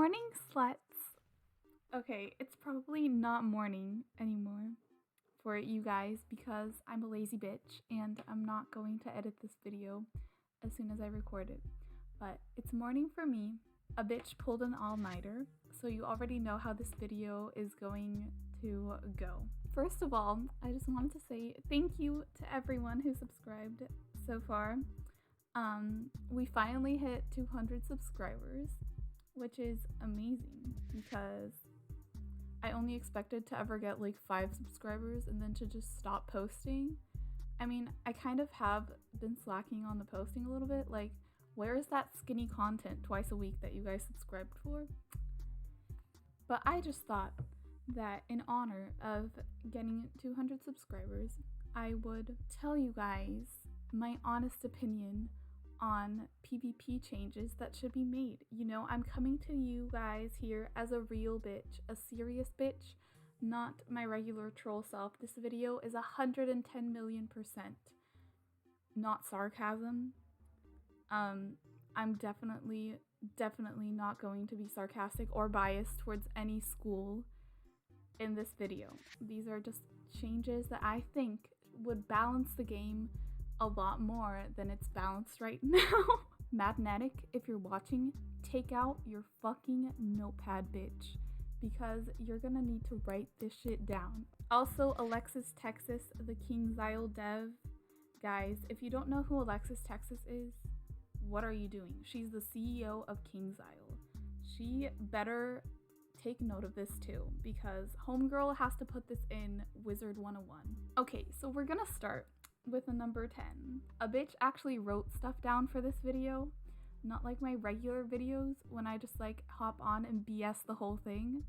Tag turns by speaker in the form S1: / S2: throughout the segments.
S1: Morning, sluts. Okay, it's probably not morning anymore for you guys because I'm a lazy bitch and I'm not going to edit this video as soon as I record it. But it's morning for me. A bitch pulled an all-nighter, so you already know how this video is going to go. First of all, I just wanted to say thank you to everyone who subscribed so far. We finally hit 200 subscribers, which is amazing because I only expected to ever get like 5 subscribers and then to just stop posting. I mean, I kind of have been slacking on the posting a little bit. Like, where is that skinny content twice a week that you guys subscribed for? But I just thought that in honor of getting 200 subscribers, I would tell you guys my honest opinion on PvP changes that should be made. You know, I'm coming to you guys here as a real bitch, a serious bitch, not my regular troll self. This video is 110 million% not sarcasm. I'm definitely not going to be sarcastic or biased towards any school in this video. These are just changes that I think would balance the game a lot more than it's balanced right now. Madnetic, if you're watching, take out your fucking notepad, bitch, because you're gonna need to write this shit down. Also, Alexis Texas, the KingsIsle dev. Guys, if you don't know who Alexis Texas is, what are you doing? She's the CEO of KingsIsle. She better take note of this too, because homegirl has to put this in Wizard101. Okay, so we're gonna start with a number 10. A bitch actually wrote stuff down for this video, not like my regular videos when I just like hop on and BS the whole thing.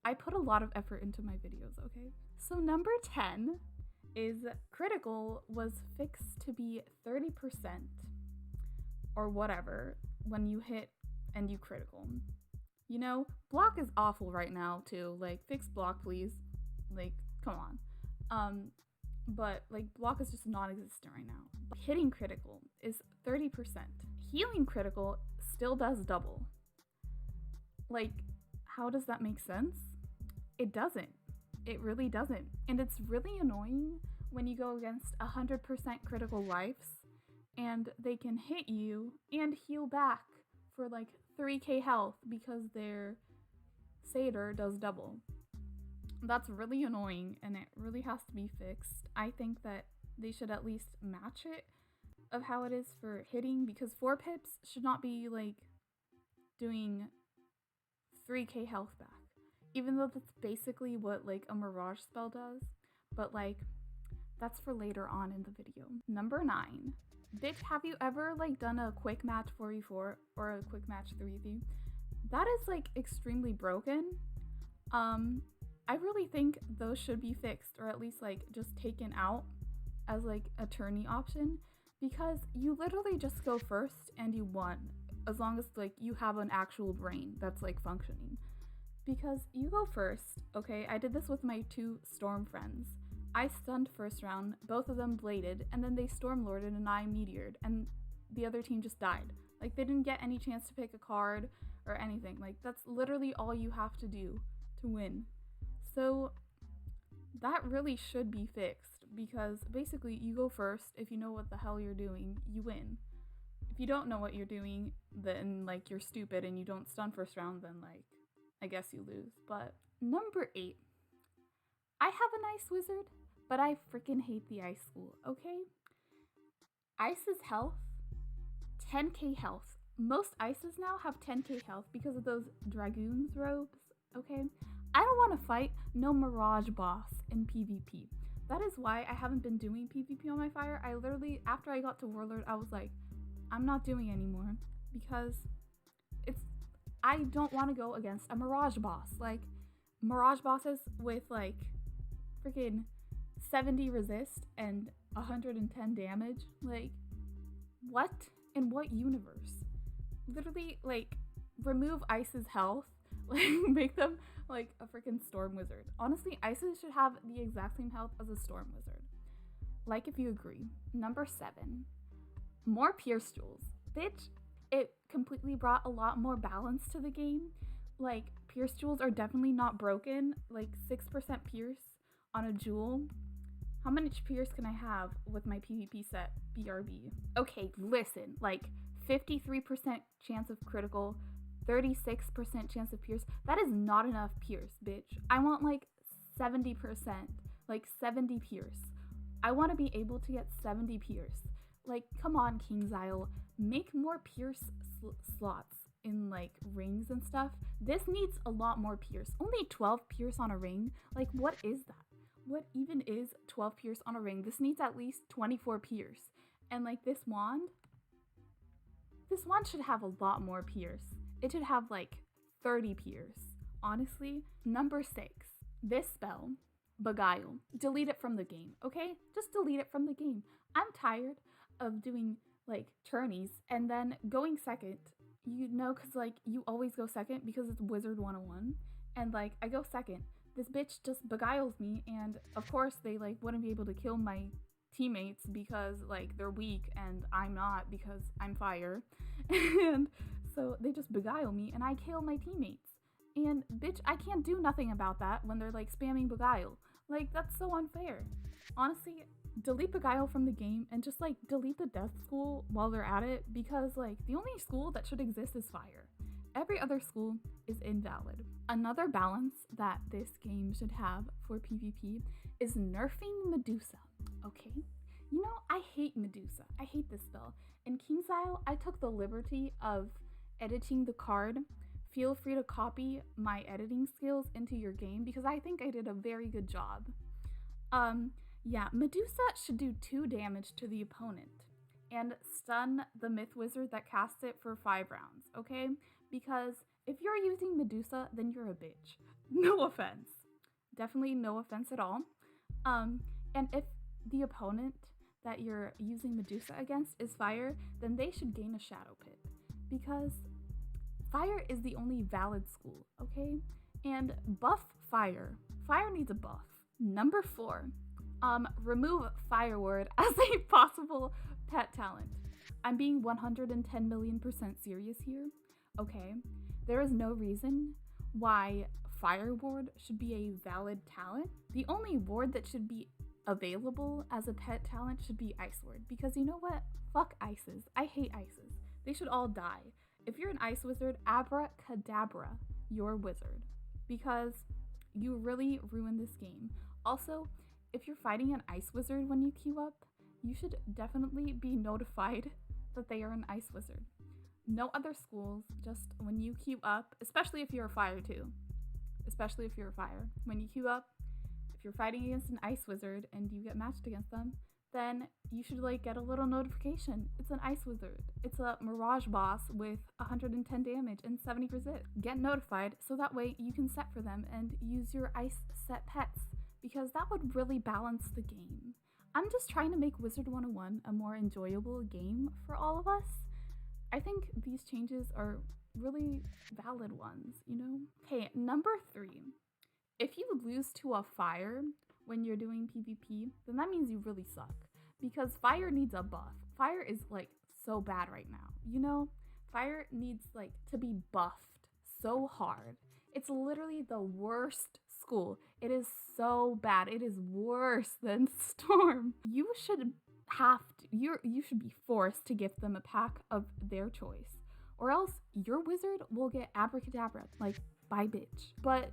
S1: I put a lot of effort into my videos, okay? So number 10 is critical was fixed to be 30% or whatever when you hit and you critical. You know, block is awful right now too. Like, fix block, please. Like, come on. But like block is just non-existent right now. Hitting critical is 30%. Healing critical still does double. Like, how does that make sense? It doesn't. It really doesn't. And it's really annoying when you go against 100% critical lives and they can hit you and heal back for like 3k health because their satyr does double. That's really annoying and it really has to be fixed. I think that they should at least match it of how it is for hitting, because 4 pips should not be like doing 3k health back, even though that's basically what like a mirage spell does, but like that's for later on in the video. Number 9. Bitch, have you ever like done a quick match 4v4 or a quick match 3v3? That is like extremely broken. I really think those should be fixed, or at least like just taken out as like a tourney option, because you literally just go first and you won, as long as like you have an actual brain that's like functioning. Because you go first, okay? I did this with my 2 storm friends. I stunned first round, both of them bladed, and then they storm lorded and I meteored, and the other team just died. Like, they didn't get any chance to pick a card or anything. Like, that's literally all you have to do to win. So that really should be fixed, because basically you go first. If you know what the hell you're doing, you win. If you don't know what you're doing, then like you're stupid and you don't stun first round, then like I guess you lose. But number 8. I have a nice wizard, but I freaking hate the ice school, okay? Ice's health, 10k health. Most ices now have 10k health because of those dragoon's robes, okay? I don't want to fight no mirage boss in PvP. That is why I haven't been doing PvP on my fire. I literally, after I got to Warlord, I was like, I'm not doing anymore, because I don't want to go against a mirage boss. Like, mirage bosses with like freaking 70 resist and 110 damage. Like, what? In what universe? Literally, like, remove Ice's health. Like, make them like a freaking storm wizard. Honestly, Ices should have the exact same health as a storm wizard. Like, if you agree. Number 7. More pierce jewels. Bitch, it completely brought a lot more balance to the game. Like, pierce jewels are definitely not broken. Like, 6% pierce on a jewel. How much pierce can I have with my PvP set? BRB. Okay, listen. Like, 53% chance of critical, 36% chance of pierce. That is not enough pierce, bitch. I want like 70%. Like 70 pierce. I want to be able to get 70 pierce. Like, come on, King's Isle. Make more pierce slots in like rings and stuff. This needs a lot more pierce. Only 12 pierce on a ring? Like, what is that? What even is 12 pierce on a ring? This needs at least 24 pierce. And like this wand should have a lot more pierce. It should have like 30 pierce. Honestly, number 6. This spell, Beguile. Delete it from the game, okay? Just delete it from the game. I'm tired of doing like tourneys and then going second. You know, because like you always go second because it's Wizard101. And like I go second. This bitch just beguiles me, and of course they like wouldn't be able to kill my teammates because like they're weak and I'm not because I'm fire. And so they just beguile me and I kill my teammates. And bitch, I can't do nothing about that when they're like spamming beguile. Like, that's so unfair. Honestly, delete beguile from the game and just like delete the death school while they're at it, because like the only school that should exist is fire. Every other school is invalid. Another balance that this game should have for PvP is nerfing Medusa, okay? You know, I hate Medusa. I hate this spell. In King's Isle, I took the liberty of editing the card. Feel free to copy my editing skills into your game because I think I did a very good job. Yeah, Medusa should do 2 damage to the opponent and stun the Myth Wizard that casts it for 5 rounds, okay? Because if you're using Medusa, then you're a bitch. No offense. Definitely no offense at all. And if the opponent that you're using Medusa against is fire, then they should gain a Shadow Pit. Because fire is the only valid school, okay? And buff fire. Fire needs a buff. Number 4. Remove Fire Ward as a possible pet talent. I'm being 110 million% serious here. Okay, there is no reason why Fire Ward should be a valid talent. The only ward that should be available as a pet talent should be Ice Ward, because you know what? Fuck ices. I hate ices. They should all die. If you're an ice wizard, abracadabra, you're a wizard, because you really ruin this game. Also, if you're fighting an ice wizard when you queue up, you should definitely be notified that they are an ice wizard. No other schools, just when you queue up, especially if you're a fire too. Especially if you're a fire. When you queue up, if you're fighting against an ice wizard and you get matched against them, then you should like get a little notification. It's an ice wizard. It's a mirage boss with 110 damage and 70 resist. Get notified so that way you can set for them and use your ice set pets, because that would really balance the game. I'm just trying to make Wizard101 a more enjoyable game for all of us. I think these changes are really valid ones, you know? Okay, number 3. If you lose to a fire when you're doing PvP, then that means you really suck, because fire needs a buff. Fire is like so bad right now, you know? Fire needs like to be buffed so hard. It's literally the worst school. It is so bad. It is worse than Storm. You should be forced to give them a pack of their choice, or else your wizard will get abracadabra, like, bye bitch. But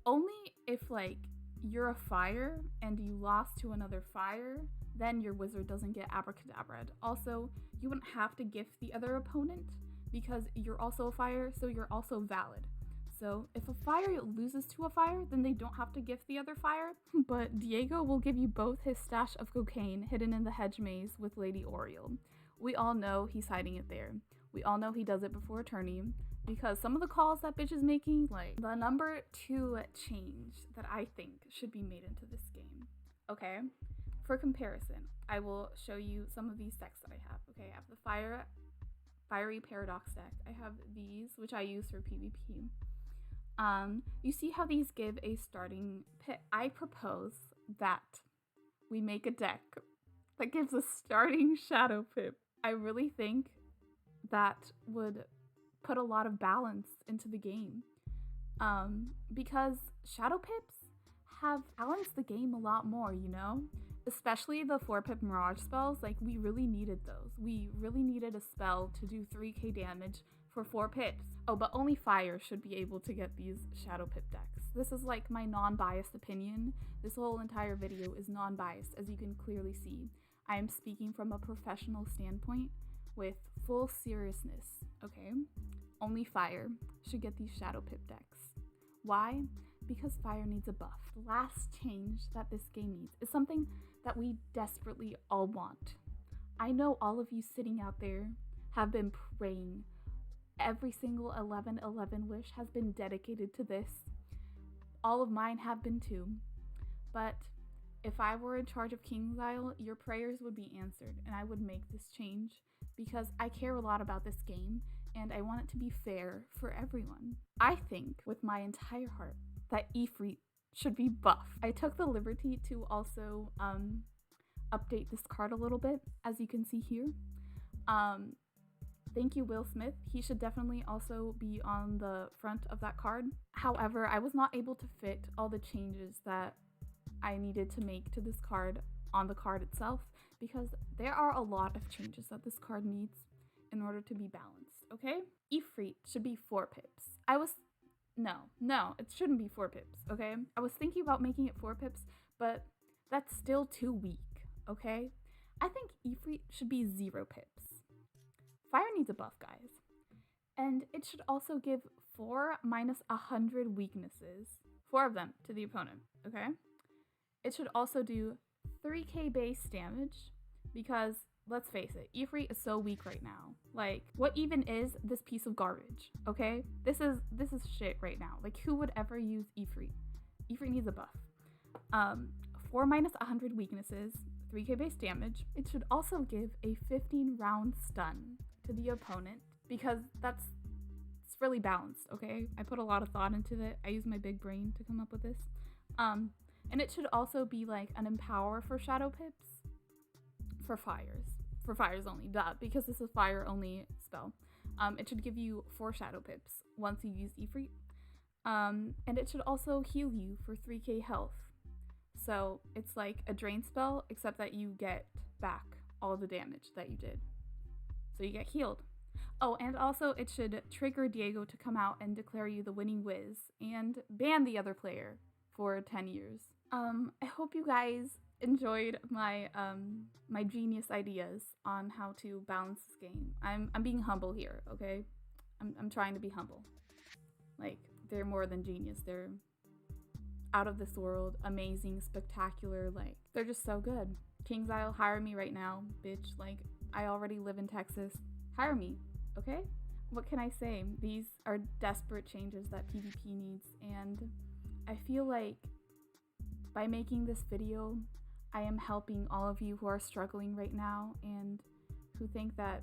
S1: only if like you're a fire and you lost to another fire, then your wizard doesn't get abracadabra. Also, you wouldn't have to gift the other opponent because you're also a fire, so you're also valid. So if a fire loses to a fire, then they don't have to gift the other fire. But Diego will give you both his stash of cocaine hidden in the hedge maze with Lady Oriole. We all know he's hiding it there. We all know he does it before a tourney, because some of the calls that bitch is making, like the number 2 change that I think should be made into this game. Okay, for comparison, I will show you some of these decks that I have. Okay, I have the Fiery Paradox deck. I have these, which I use for PvP. You see how these give a starting pit? I propose that we make a deck that gives a starting Shadow Pip. I really think that would put a lot of balance into the game. Because Shadow Pips have balanced the game a lot more, you know? Especially the 4-pip Mirage spells, like we really needed those. We really needed a spell to do 3k damage for 4 pips. Oh, but only Fire should be able to get these Shadow Pip decks. This is like my non-biased opinion. This whole entire video is non-biased, as you can clearly see. I am speaking from a professional standpoint with full seriousness, okay? Only Fire should get these Shadow Pip decks. Why? Because Fire needs a buff. The last change that this game needs is something that we desperately all want. I know all of you sitting out there have been praying. Every single 11/11 wish has been dedicated to this. All of mine have been too. But if I were in charge of KingsIsle, your prayers would be answered and I would make this change because I care a lot about this game and I want it to be fair for everyone. I think with my entire heart that Ifrit should be buffed. I took the liberty to also update this card a little bit, as you can see here. Thank you, Will Smith. He should definitely also be on the front of that card. However, I was not able to fit all the changes that I needed to make to this card on the card itself because there are a lot of changes that this card needs in order to be balanced, okay? Ifrit should be 4 pips. No, it shouldn't be 4 pips, okay? I was thinking about making it 4 pips, but that's still too weak, okay? I think Ifrit should be 0 pips. Fire needs a buff, guys. And it should also give 4 minus 100 weaknesses, 4 of them, to the opponent, okay? It should also do 3k base damage because, let's face it, Ifrit is so weak right now. Like, what even is this piece of garbage, okay? This is shit right now. Like, who would ever use Ifrit? Ifrit needs a buff. 4 minus 100 weaknesses, 3k base damage. It should also give a 15-round stun to the opponent because it's really balanced, okay? I put a lot of thought into it. I used my big brain to come up with this. And it should also be like an empower for Shadow Pips for fires only, because this is fire only spell. It should give you 4 Shadow Pips once you use Ifrit. And it should also heal you for 3k health. So it's like a drain spell, except that you get back all the damage that you did. So you get healed. Oh, and also it should trigger Diego to come out and declare you the winning Wiz and ban the other player for 10 years. I hope you guys enjoyed my my genius ideas on how to balance this game. I'm being humble here, okay? I'm trying to be humble. Like, they're more than genius. They're out of this world, amazing, spectacular, like, they're just so good. KingsIsle, hire me right now, bitch. Like, I already live in Texas. Hire me, okay? What can I say? These are desperate changes that PvP needs, and I feel like by making this video, I am helping all of you who are struggling right now and who think that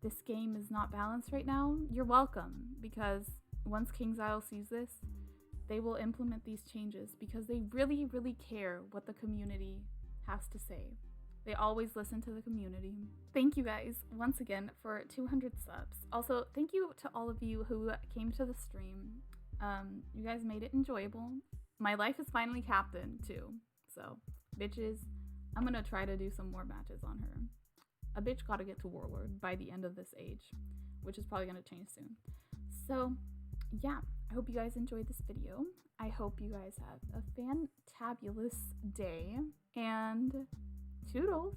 S1: this game is not balanced right now. You're welcome, because once KingsIsle sees this, they will implement these changes because they really, really care what the community has to say. They always listen to the community. Thank you guys once again for 200 subs. Also, thank you to all of you who came to the stream. You guys made it enjoyable. My life is finally captain too. So, bitches, I'm gonna try to do some more matches on her. A bitch gotta get to Warlord by the end of this age, which is probably gonna change soon. So, yeah, I hope you guys enjoyed this video. I hope you guys have a fantabulous day, and toodles!